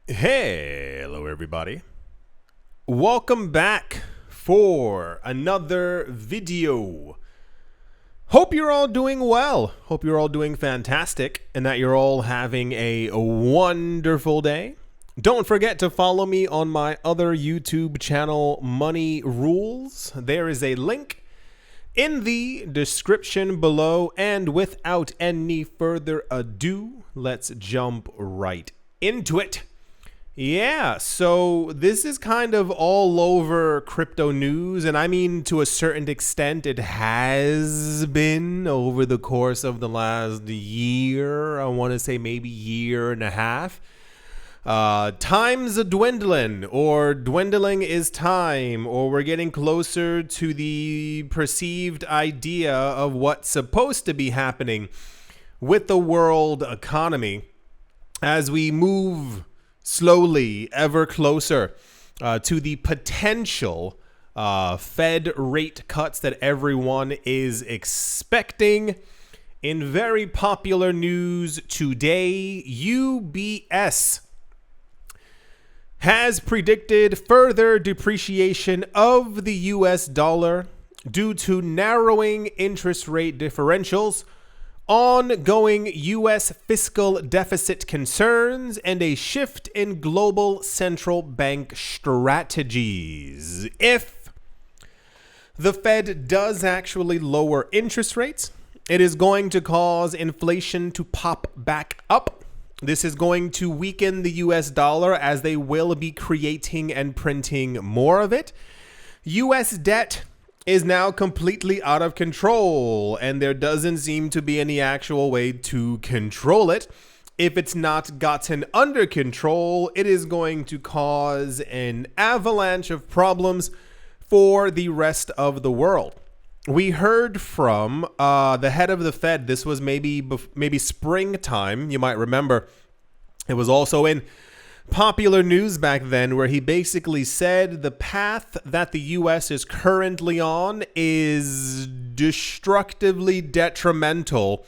Hello, everybody. Welcome back for another video. Hope you're all doing well. Hope you're all doing fantastic and that you're all having a wonderful day. Don't forget to follow me on my other YouTube channel, Money Rules. There is a link in the description below. And without any further ado, let's jump right into it. Yeah, so this is kind of all over crypto news, and I mean to a certain extent it has been over the course of the last year. I want to say maybe year and a half. Time's a dwindling, or dwindling is time, or we're getting closer to the perceived idea of what's supposed to be happening with the world economy as we move slowly ever closer to the potential Fed rate cuts that everyone is expecting. In very popular news today, UBS has predicted further depreciation of the US dollar due to narrowing interest rate differentials, ongoing U.S. fiscal deficit concerns, and a shift in global central bank strategies. If the Fed does actually lower interest rates, it is going to cause inflation to pop back up. This is going to weaken the U.S. dollar as they will be creating and printing more of it. U.S. debt is now completely out of control, and there doesn't seem to be any actual way to control it. If it's not gotten under control, it is going to cause an avalanche of problems for the rest of the world. We heard from the head of the Fed. This was maybe springtime. You might remember. It was also in popular news back then, where he basically said the path that the US is currently on is destructively detrimental.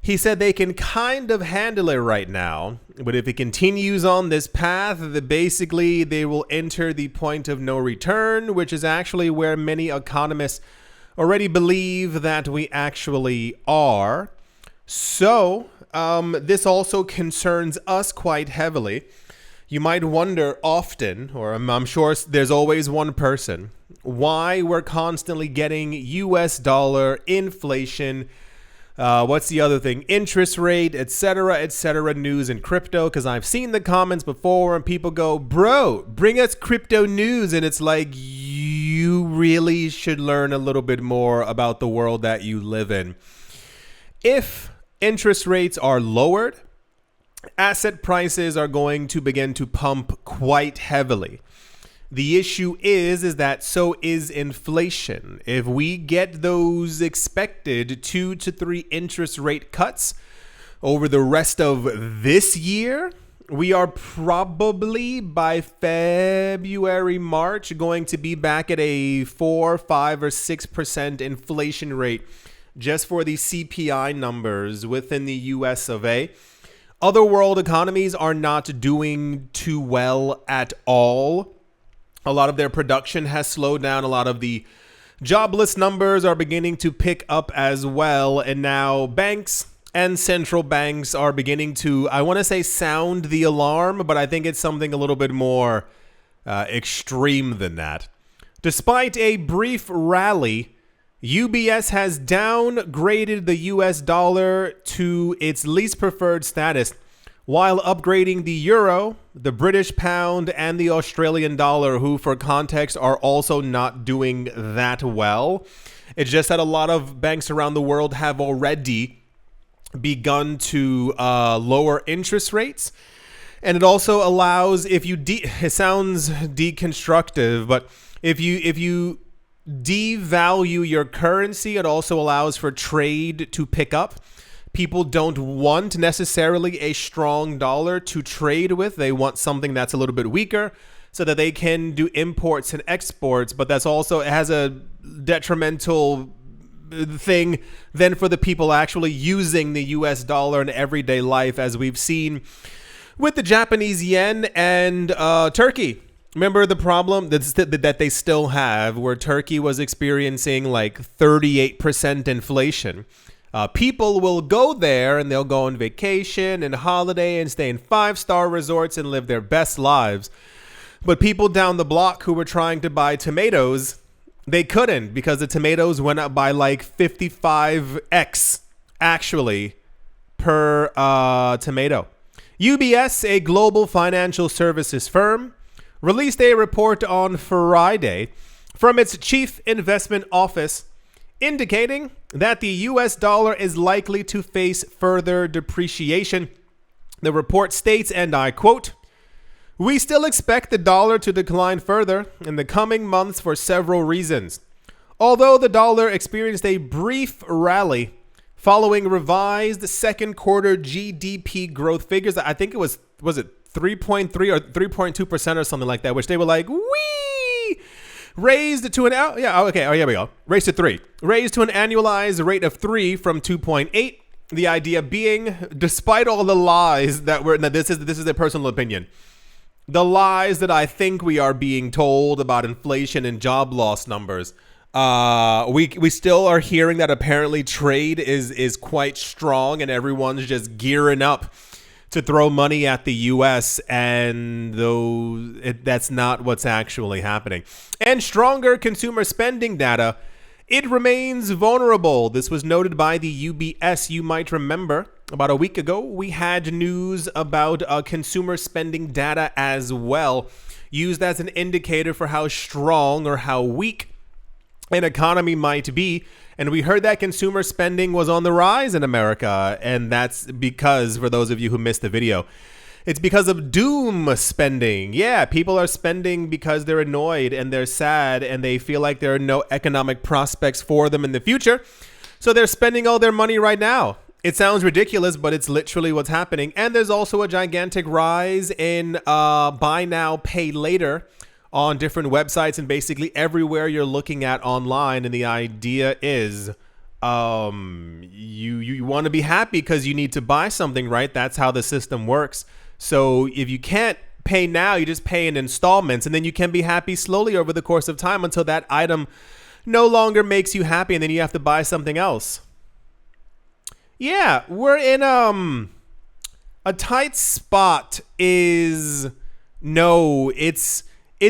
He said they can kind of handle it right now, but if it continues on this path, basically they will enter the point of no return, which is actually where many economists already believe that we actually are. So this also concerns us quite heavily. You might wonder often, or I'm sure there's always one person, why we're constantly getting US dollar, inflation, what's the other thing, interest rate, etc., news in crypto. Because I've seen the comments before and people go, bro, bring us crypto news. And it's like, you really should learn a little bit more about the world that you live in. If interest rates are lowered, asset prices are going to begin to pump quite heavily. The issue is that so is inflation. If we get those expected 2 to 3 interest rate cuts over the rest of this year, we are probably by February, March going to be back at a 4, 5, or 6% inflation rate just for the CPI numbers within the US of A. Other world economies are not doing too well at all. A lot of their production has slowed down. A lot of the jobless numbers are beginning to pick up as well. And now banks and central banks are beginning to, I want to say, sound the alarm, but I think it's something a little bit more extreme than that. Despite a brief rally, UBS has downgraded the US dollar to its least preferred status, while upgrading the euro, the British pound, and the Australian dollar, who, for context, are also not doing that well. It's just that a lot of banks around the world have already begun to lower interest rates. And it also allows, if you, it sounds deconstructive, but if you devalue your currency, it also allows for trade to pick up. People don't want necessarily a strong dollar to trade with. They want something that's a little bit weaker so that they can do imports and exports. But that's also, it has a detrimental thing then for the people actually using the US dollar in everyday life, as we've seen with the Japanese yen and Turkey. Remember the problem that they still have, where Turkey was experiencing like 38% inflation. People will go there and they'll go on vacation and holiday and stay in 5-star resorts and live their best lives. But people down the block who were trying to buy tomatoes, they couldn't, because the tomatoes went up by like 55x actually per tomato. UBS, a global financial services firm, released a report on Friday from its chief investment office indicating that the US dollar is likely to face further depreciation. The report states, and I quote, "We still expect the dollar to decline further in the coming months for several reasons. Although the dollar experienced a brief rally following revised second quarter GDP growth figures," I think it was it 3.3 or 3.2% or something like that, which they were like, wee, raised to here we go. Raised to 3. Raised to an annualized rate of 3 from 2.8. The idea being, despite all the lies that were, now this is a personal opinion, the lies that I think we are being told about inflation and job loss numbers, we still are hearing that apparently trade is quite strong and everyone's just gearing up to throw money at the U.S., and that's not what's actually happening. And stronger consumer spending data, it remains vulnerable. This was noted by the UBS. You might remember about a week ago, we had news about consumer spending data as well, used as an indicator for how strong or how weak an economy might be. And we heard that consumer spending was on the rise in America. And that's because, for those of you who missed the video, it's because of doom spending. Yeah, people are spending because they're annoyed and they're sad and they feel like there are no economic prospects for them in the future. So they're spending all their money right now. It sounds ridiculous, but it's literally what's happening. And there's also a gigantic rise in buy now, pay later on different websites and basically everywhere you're looking at online. And the idea is you want to be happy because you need to buy something, right? That's how the system works. So if you can't pay now, you just pay in installments, and then you can be happy slowly over the course of time until that item no longer makes you happy, and then you have to buy something else. Yeah, we're in a tight spot. It's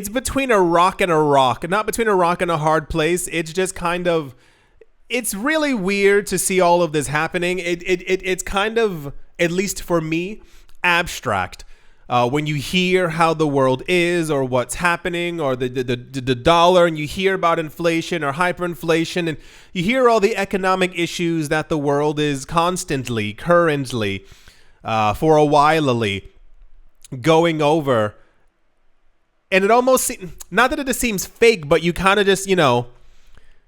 between a rock and a rock, not between a rock and a hard place. It's just kind of, it's really weird to see all of this happening. It's kind of, at least for me, abstract. When you hear how the world is or what's happening or the dollar, and you hear about inflation or hyperinflation, and you hear all the economic issues that the world is constantly, currently, for a while going over. And it almost, not that it just seems fake, but you kind of just,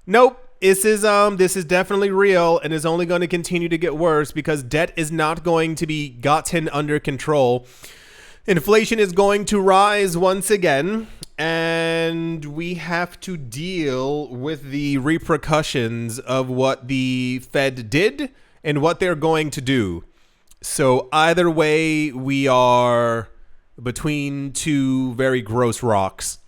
nope. This is definitely real and is only going to continue to get worse because debt is not going to be gotten under control. Inflation is going to rise once again, and we have to deal with the repercussions of what the Fed did and what they're going to do. So either way, we are between two very gross rocks.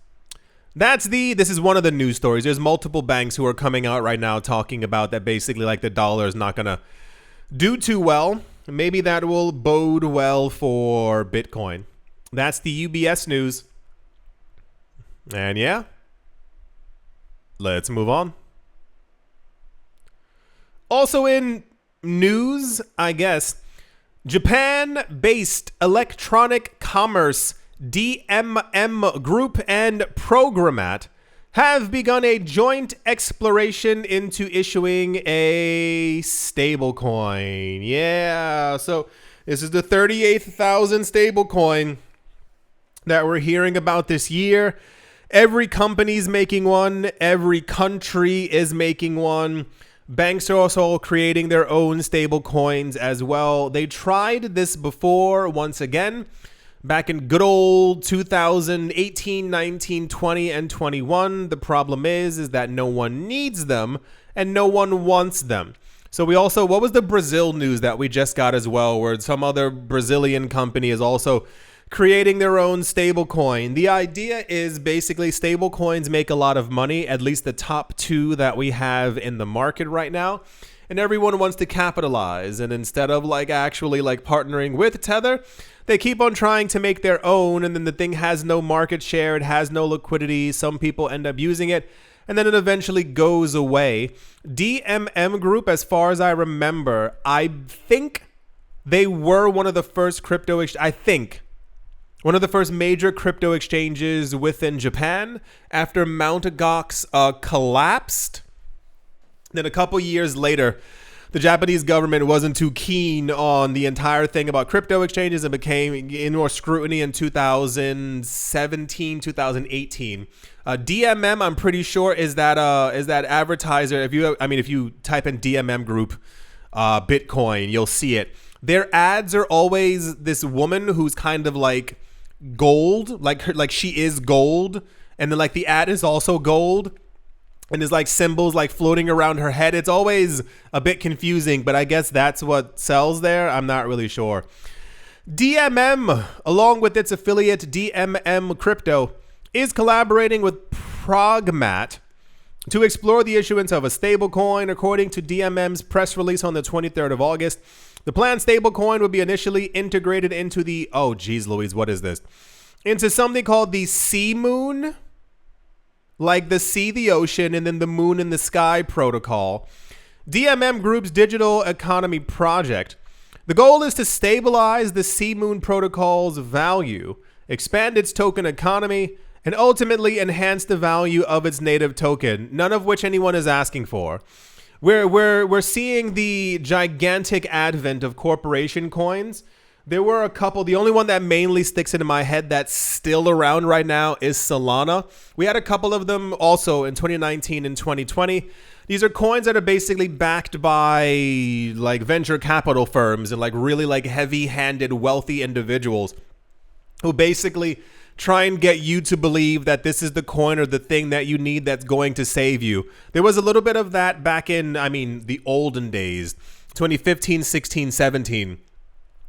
This is one of the news stories. There's multiple banks who are coming out right now talking about that basically like the dollar is not going to do too well. Maybe that will bode well for Bitcoin. That's the UBS news. And yeah, let's move on. Also in news, I guess, Japan-based electronic commerce DMM Group and Programmat have begun a joint exploration into issuing a stablecoin. Yeah, so this is the 38,000 stablecoin that we're hearing about this year. Every company's making one. Every country is making one. Banks are also creating their own stable coins as well. They tried this before, once again, back in good old 2018, 19, 20, and 21. The problem is that no one needs them and no one wants them. So we also, what was the Brazil news that we just got as well, where some other Brazilian company is also creating their own stablecoin? The idea is basically stablecoins make a lot of money, at least the top two that we have in the market right now. And everyone wants to capitalize. And instead of like actually like partnering with Tether, they keep on trying to make their own. And then the thing has no market share. It has no liquidity. Some people end up using it, and then it eventually goes away. DMM Group, as far as I remember, I think they were one of the first one of the first major crypto exchanges within Japan after Mt. Gox collapsed. Then a couple years later, the Japanese government wasn't too keen on the entire thing about crypto exchanges and became in more scrutiny in 2017, 2018. DMM, I'm pretty sure, is that advertiser. If you type in DMM Group Bitcoin, you'll see it. Their ads are always this woman who's kind of like gold, like she is gold, and then like the ad is also gold. And there's like symbols like floating around her head. It's always a bit confusing, but I guess that's what sells there. I'm not really sure. DMM, along with its affiliate DMM Crypto, is collaborating with Progmat to explore the issuance of a stablecoin. According to DMM's press release on the 23rd of August, the planned stablecoin would be initially integrated into the, oh geez Louise, what is this? Into something called the Sea Moon. Like the sea, the ocean, and then the moon in the sky protocol. DMM Group's digital economy project. The goal is to stabilize the Sea Moon protocol's value, expand its token economy, and ultimately enhance the value of its native token, none of which anyone is asking for. We're seeing the gigantic advent of corporation coins. There were a couple. The only one that mainly sticks into my head that's still around right now is Solana. We had a couple of them also in 2019 and 2020. These are coins that are basically backed by like venture capital firms and like really like heavy-handed wealthy individuals who basically try and get you to believe that this is the coin or the thing that you need that's going to save you. There was a little bit of that back in, the olden days, 2015, 16, 17.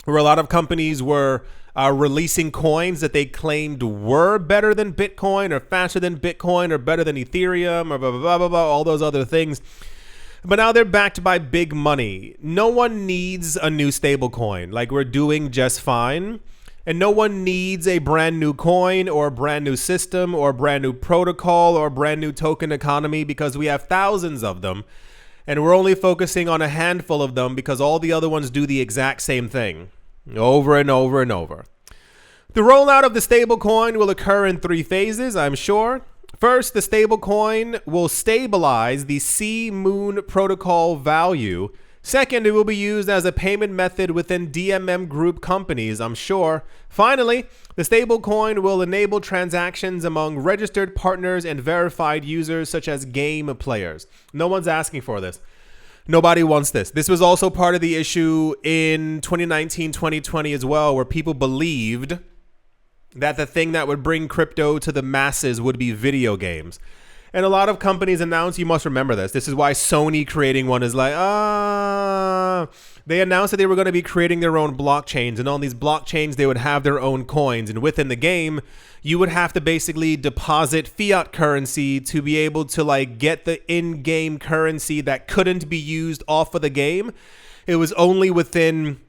Where a lot of companies were releasing coins that they claimed were better than Bitcoin or faster than Bitcoin or better than Ethereum or blah, blah, blah, blah, blah, all those other things. But now they're backed by big money. No one needs a new stable coin. Like, we're doing just fine. And no one needs a brand new coin or a brand new system or a brand new protocol or a brand new token economy because we have thousands of them. And we're only focusing on a handful of them because all the other ones do the exact same thing over and over and over. The rollout of the stablecoin will occur in 3 phases, I'm sure. First, the stablecoin will stabilize the Sea Moon protocol value. Second, it will be used as a payment method within DMM Group companies, I'm sure. Finally, the stablecoin will enable transactions among registered partners and verified users such as game players. No one's asking for this. Nobody wants this. This was also part of the issue in 2019, 2020 as well, where people believed that the thing that would bring crypto to the masses would be video games. And a lot of companies announced, you must remember this. This is why Sony creating one is like, they announced that they were going to be creating their own blockchains. And on these blockchains, they would have their own coins. And within the game, you would have to basically deposit fiat currency to be able to like get the in-game currency that couldn't be used off of the game. It was only within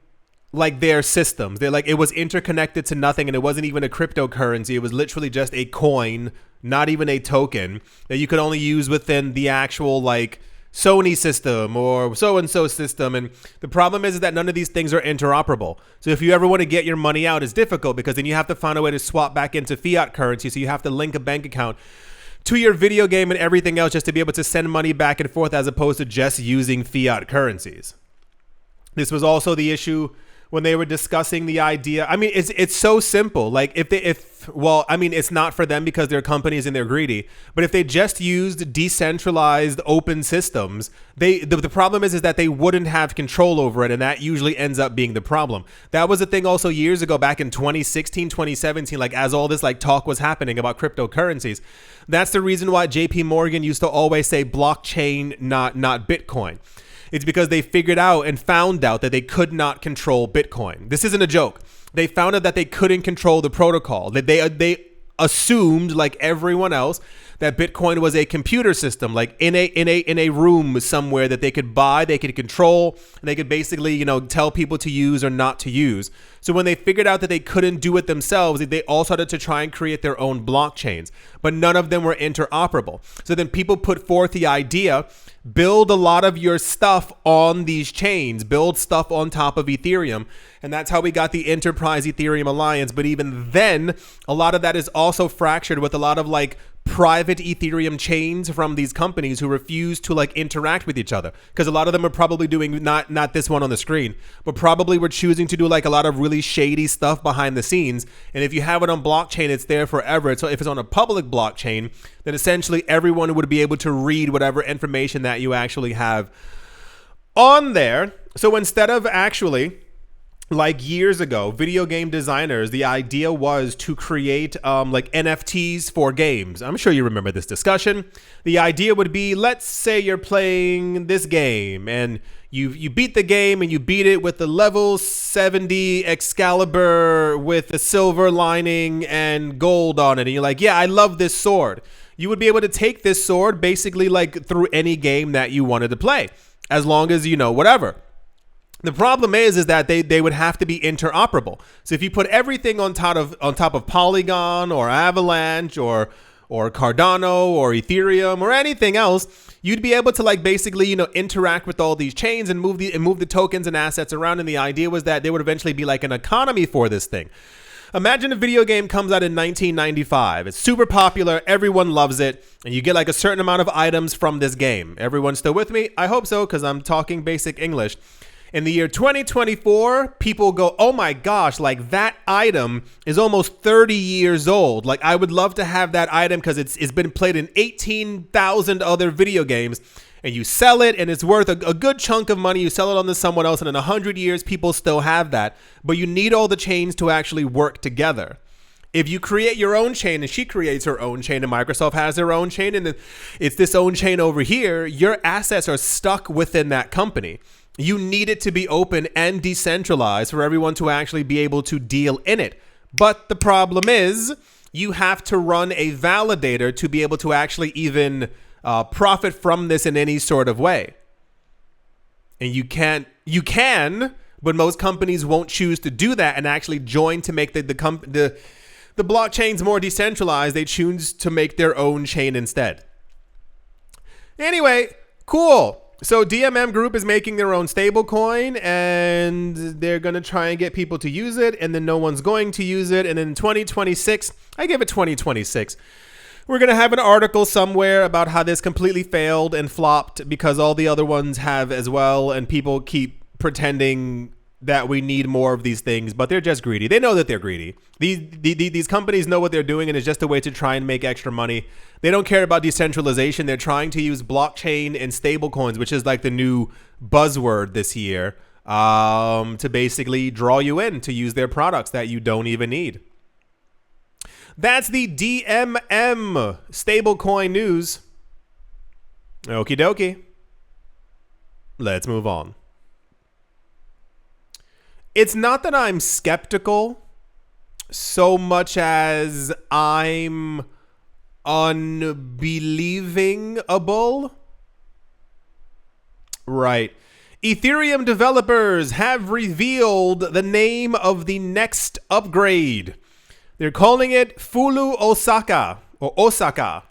like their systems. They're like, it was interconnected to nothing, and it wasn't even a cryptocurrency. It was literally just a coin, not even a token, that you could only use within the actual like Sony system or so-and-so system. And the problem is that none of these things are interoperable. So if you ever want to get your money out, it's difficult because then you have to find a way to swap back into fiat currency. So you have to link a bank account to your video game and everything else just to be able to send money back and forth as opposed to just using fiat currencies. This was also the issue when they were discussing the idea. I mean, it's so simple. Like it's not for them because they're companies and they're greedy. But if they just used decentralized open systems, the problem is that they wouldn't have control over it. And that usually ends up being the problem. That was a thing also years ago, back in 2016, 2017, like as all this like talk was happening about cryptocurrencies. That's the reason why JP Morgan used to always say blockchain, not Bitcoin. It's because they figured out and found out that they could not control Bitcoin. This isn't a joke. They found out that they couldn't control the protocol. That they assumed, like everyone else, that Bitcoin was a computer system, like in a room somewhere that they could buy, they could control, and they could basically, you know, tell people to use or not to use. So when they figured out that they couldn't do it themselves, they all started to try and create their own blockchains, but none of them were interoperable. So then people put forth the idea, build a lot of your stuff on these chains, build stuff on top of Ethereum. And that's how we got the Enterprise Ethereum Alliance. But even then, a lot of that is also fractured with a lot of like private Ethereum chains from these companies who refuse to like interact with each other. Because a lot of them are probably doing not this one on the screen, but probably were choosing to do like a lot of really shady stuff behind the scenes. And if you have it on blockchain, it's there forever. So if it's on a public blockchain, then essentially everyone would be able to read whatever information that you actually have on there. So instead of actually, like years ago, video game designers, the idea was to create like NFTs for games. I'm sure you remember this discussion. The idea would be, let's say you're playing this game and you beat the game and you beat it with the level 70 Excalibur with the silver lining and gold on it. And you're like, yeah, I love this sword. You would be able to take this sword basically like through any game that you wanted to play, as long as you know whatever. The problem is that they would have to be interoperable. So if you put everything on top of Polygon or Avalanche or Cardano or Ethereum or anything else, you'd be able to like basically, you know, interact with all these chains and move the tokens and assets around. And the idea was that there would eventually be like an economy for this thing. Imagine a video game comes out in 1995. It's super popular. Everyone loves it. And you get like a certain amount of items from this game. Everyone still with me? I hope so, because I'm talking basic English. In the year 2024, people go, oh my gosh, like that item is almost 30 years old. Like I would love to have that item because it's been played in 18,000 other video games. And you sell it and it's worth a good chunk of money. You sell it on to someone else and in 100 years, people still have that. But you need all the chains to actually work together. If you create your own chain and she creates her own chain and Microsoft has their own chain and it's this own chain over here, your assets are stuck within that company. You need it to be open and decentralized for everyone to actually be able to deal in it. But the problem is you have to run a validator to be able to actually even profit from this in any sort of way. And you can, but most companies won't choose to do that and actually join to make the blockchains more decentralized. They choose to make their own chain instead. Anyway, cool. So DMM Group is making their own stablecoin and they're going to try and get people to use it, and then no one's going to use it. And in 2026, I give it 2026, we're going to have an article somewhere about how this completely failed and flopped because all the other ones have as well. And people keep pretending that we need more of these things, but they're just greedy. They know that they're greedy. These companies know what they're doing, and it's just a way to try and make extra money. They don't care about decentralization. They're trying to use blockchain and stablecoins, which is like the new buzzword this year, to basically draw you in to use their products that you don't even need. That's the DMM stablecoin news. Okie dokie. Let's move on. It's not that I'm skeptical so much as I'm unbelievable. Right. Ethereum developers have revealed the name of the next upgrade. They're calling it Fulu Osaka or Osaka.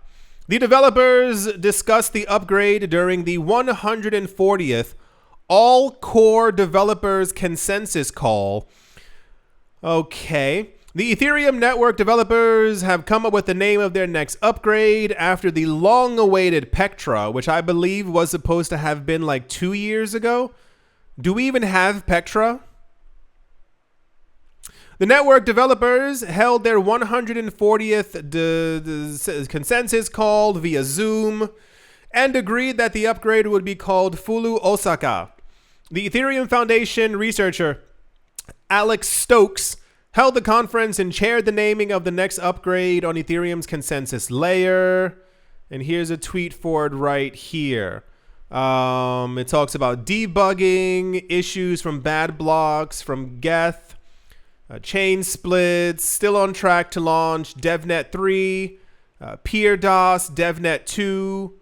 The developers discussed the upgrade during the 140th All Core Developers Consensus Call. Okay. The Ethereum network developers have come up with the name of their next upgrade after the long-awaited Pectra, which I believe was supposed to have been like 2 years ago. Do we even have Pectra? The network developers held their 140th consensus call via Zoom and agreed that the upgrade would be called Fulu Osaka. The Ethereum Foundation researcher Alex Stokes held the conference and chaired the naming of the next upgrade on Ethereum's consensus layer. And here's a tweet for it right here. It talks about debugging issues from bad blocks from Geth, chain splits, still on track to launch DevNet 3, Peer DOS, DevNet 2.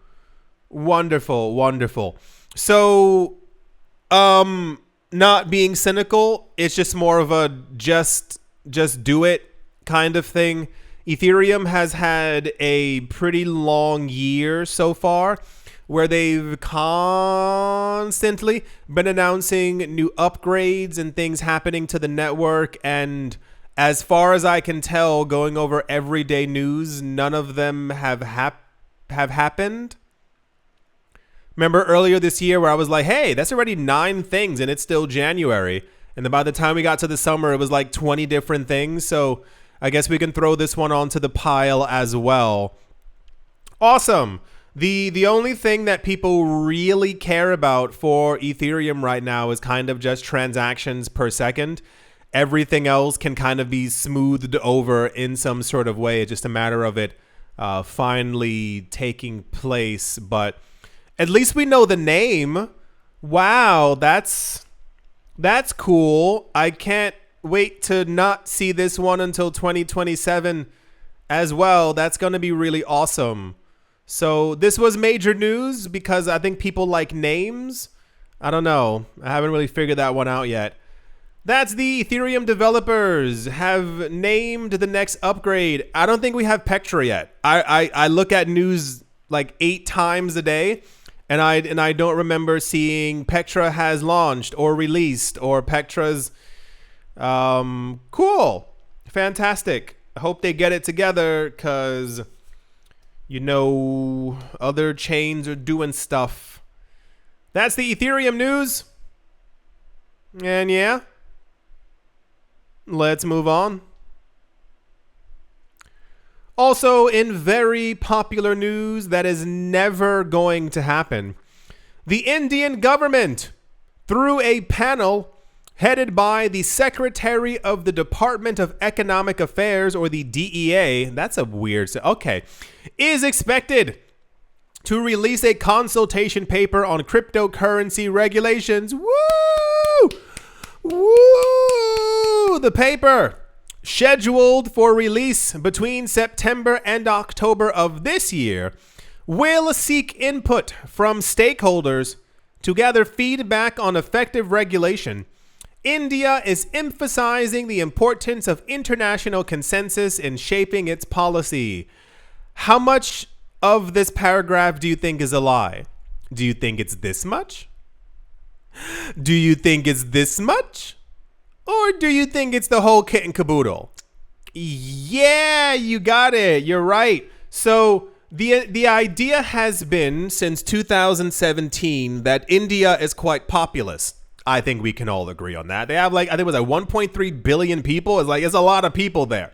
Wonderful, wonderful. So, not being cynical, it's just more of a just do it kind of thing. Ethereum has had a pretty long year so far, where they've constantly been announcing new upgrades and things happening to the network. And as far as I can tell, going over everyday news, none of them have happened. Remember earlier this year where I was like, hey, that's already 9 things and it's still January. And then by the time we got to the summer, it was like 20 different things. So I guess we can throw this one onto the pile as well. Awesome. The only thing that people really care about for Ethereum right now is kind of just transactions per second. Everything else can kind of be smoothed over in some sort of way. It's just a matter of it finally taking place. But at least we know the name. Wow, that's cool. I can't wait to not see this one until 2027 as well. That's going to be really awesome. So this was major news because I think people like names. I don't know. I haven't really figured that one out yet. That's the Ethereum developers have named the next upgrade. I don't think we have Pectra yet. I look at news like 8 times a day, and I don't remember seeing Pectra has launched or released or Pectra's cool. Fantastic. I hope they get it together because other chains are doing stuff. That's the Ethereum news. And yeah, let's move on. Also, in very popular news that is never going to happen, the Indian government, through a panel headed by the Secretary of the Department of Economic Affairs, or the DEA, that's a weird, okay, is expected to release a consultation paper on cryptocurrency regulations. Woo! Woo! The paper, scheduled for release between September and October of this year, will seek input from stakeholders to gather feedback on effective regulation. India is emphasizing the importance of international consensus in shaping its policy. How much of this paragraph do you think is a lie? Do you think it's this much? Do you think it's this much? Or do you think it's the whole kit and caboodle? Yeah, you got it. You're right. So the idea has been since 2017 that India is quite populous. I think we can all agree on that. They have I think it was 1.3 billion people. It's a lot of people there.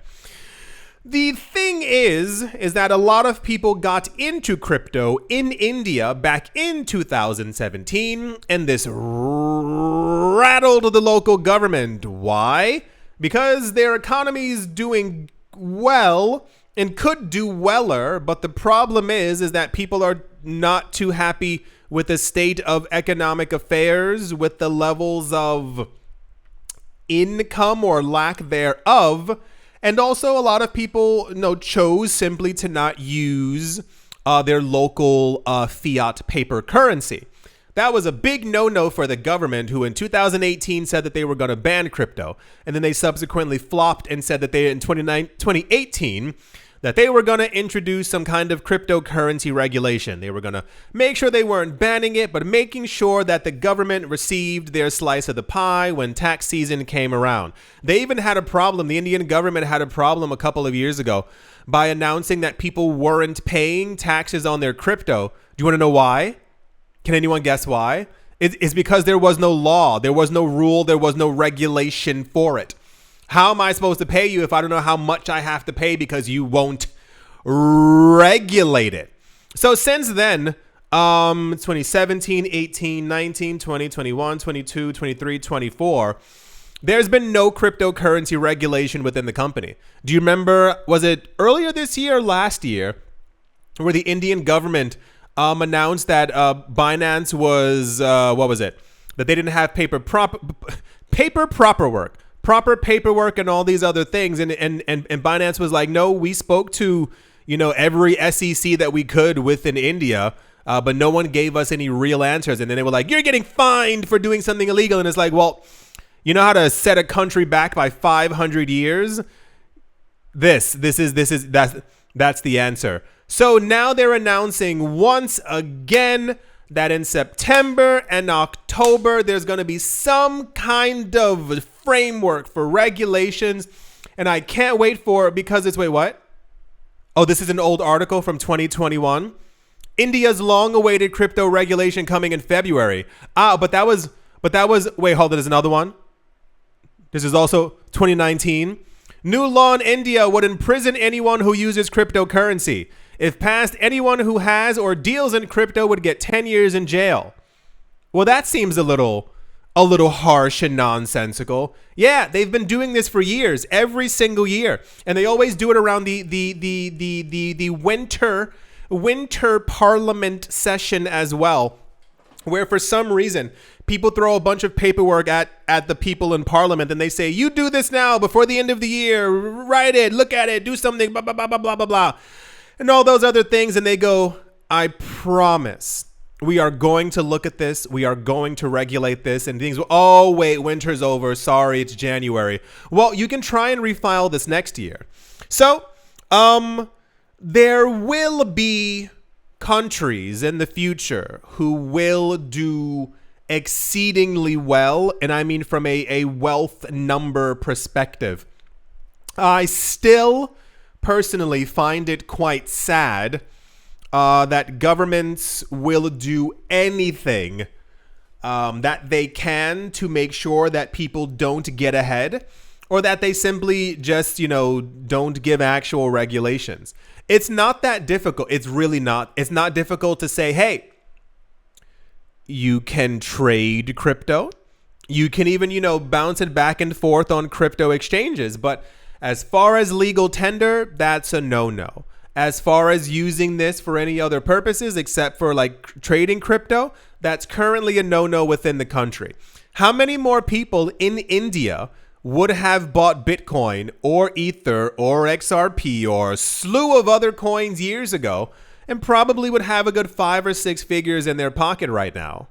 The thing is that a lot of people got into crypto in India back in 2017, and this rattled the local government. Why? Because their economy is doing well and could do weller, but the problem is that people are not too happy with the state of economic affairs, with the levels of income or lack thereof. And also a lot of people chose simply to not use their local fiat paper currency. That was a big no-no for the government, who in 2018 said that they were going to ban crypto. And then they subsequently flopped and said that they in 2018 that they were going to introduce some kind of cryptocurrency regulation. They were going to make sure they weren't banning it, but making sure that the government received their slice of the pie when tax season came around. They even had a problem. The Indian government had a problem a couple of years ago by announcing that people weren't paying taxes on their crypto. Do you want to know why? Can anyone guess why? It's because there was no law, there was no rule, there was no regulation for it. How am I supposed to pay you if I don't know how much I have to pay because you won't regulate it? So since then, 2017, 18, 19, 20, 21, 22, 23, 24, there's been no cryptocurrency regulation within the company. Do you remember, was it earlier this year or last year, where the Indian government announced that Binance was what was it? That they didn't have proper paperwork and all these other things, and Binance was like, no, we spoke to every SEC that we could within India, but no one gave us any real answers. And then they were like, you're getting fined for doing something illegal. And it's like, well, you know how to set a country back by 500 years? That's the answer. So now they're announcing once again that in September and October, there's going to be some kind of framework for regulations. And I can't wait for it because it's, wait, what? Oh, this is an old article from 2021. India's long-awaited crypto regulation coming in February. But that was, wait, hold on, there's another one. This is also 2019. New law in India would imprison anyone who uses cryptocurrency. If passed, anyone who has or deals in crypto would get 10 years in jail. Well, that seems a little harsh and nonsensical. Yeah, they've been doing this for years, every single year, and they always do it around the winter parliament session as well, where for some reason people throw a bunch of paperwork at the people in parliament, and they say, you do this now before the end of the year, write it, look at it, do something, blah blah blah blah blah blah blah, and all those other things, and they go, I promise we are going to look at this. We are going to regulate this. And things, oh, wait, winter's over. Sorry, it's January. Well, you can try and refile this next year. So there will be countries in the future who will do exceedingly well. And I mean from a wealth number perspective. I still personally find it quite sad that governments will do anything that they can to make sure that people don't get ahead, or that they simply just, don't give actual regulations. It's not that difficult. It's really not. It's not difficult to say, hey, you can trade crypto. You can even, bounce it back and forth on crypto exchanges. But as far as legal tender, that's a no-no. As far as using this for any other purposes except for like trading crypto, that's currently a no-no within the country. How many more people in India would have bought Bitcoin or Ether or XRP or a slew of other coins years ago and probably would have a good 5 or 6 figures in their pocket right now?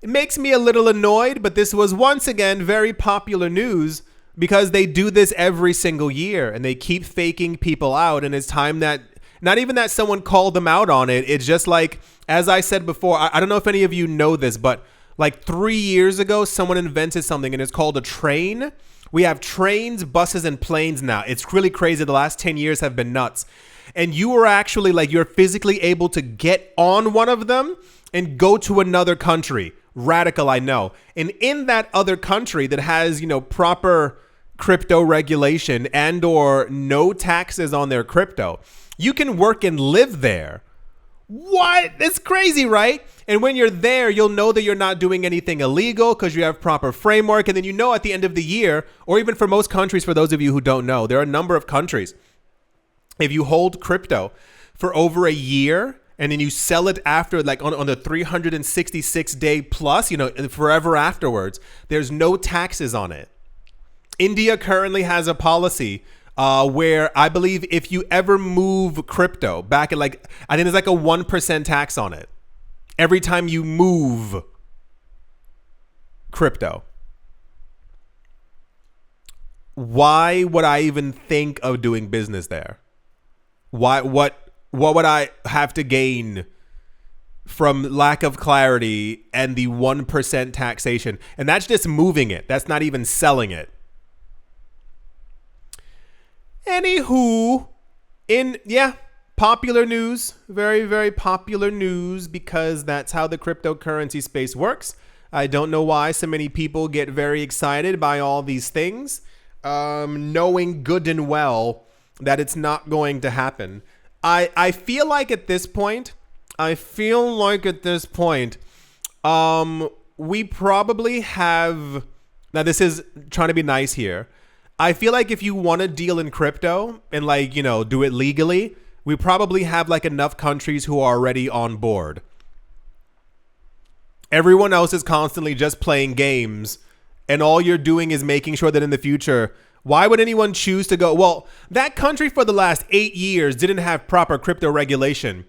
It makes me a little annoyed, but this was once again very popular news, because they do this every single year and they keep faking people out. And it's time that, not even that someone called them out on it. It's just like, as I said before, I don't know if any of you know this, but like 3 years ago, someone invented something and it's called a train. We have trains, buses, and planes now. It's really crazy. The last 10 years have been nuts. And you are actually like, you're physically able to get on one of them and go to another country. Radical, I know. And in that other country that has, proper crypto regulation and or no taxes on their crypto, you can work and live there. What? It's crazy, right? And when you're there, you'll know that you're not doing anything illegal because you have proper framework. And then at the end of the year, or even for most countries, for those of you who don't know, there are a number of countries, if you hold crypto for over a year and then you sell it after, like on the 366 day plus, forever afterwards, there's no taxes on it. India currently has a policy where I believe if you ever move crypto back at I think there's like a 1% tax on it every time you move crypto. Why would I even think of doing business there? What would I have to gain from lack of clarity and the 1% taxation? And that's just moving it. That's not even selling it. Anywho, popular news, very, very popular news, because that's how the cryptocurrency space works. I don't know why so many people get very excited by all these things, knowing good and well that it's not going to happen. I feel like at this point, we probably have, now this is trying to be nice here, I feel like if you want to deal in crypto and do it legally, we probably have like enough countries who are already on board. Everyone else is constantly just playing games, and all you're doing is making sure that in the future, why would anyone choose to go? Well, that country for the last 8 years didn't have proper crypto regulation.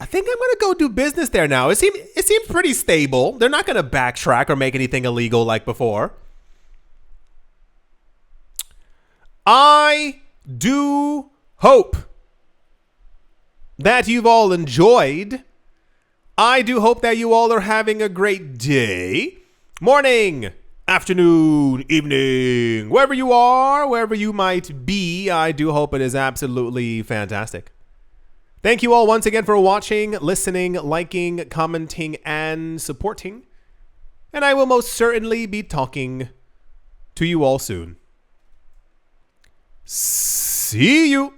I think I'm going to go do business there now. It seems pretty stable. They're not going to backtrack or make anything illegal like before. I do hope that you've all enjoyed. I do hope that you all are having a great day, morning, afternoon, evening, wherever you are, wherever you might be. I do hope it is absolutely fantastic. Thank you all once again for watching, listening, liking, commenting, and supporting. And I will most certainly be talking to you all soon. See you.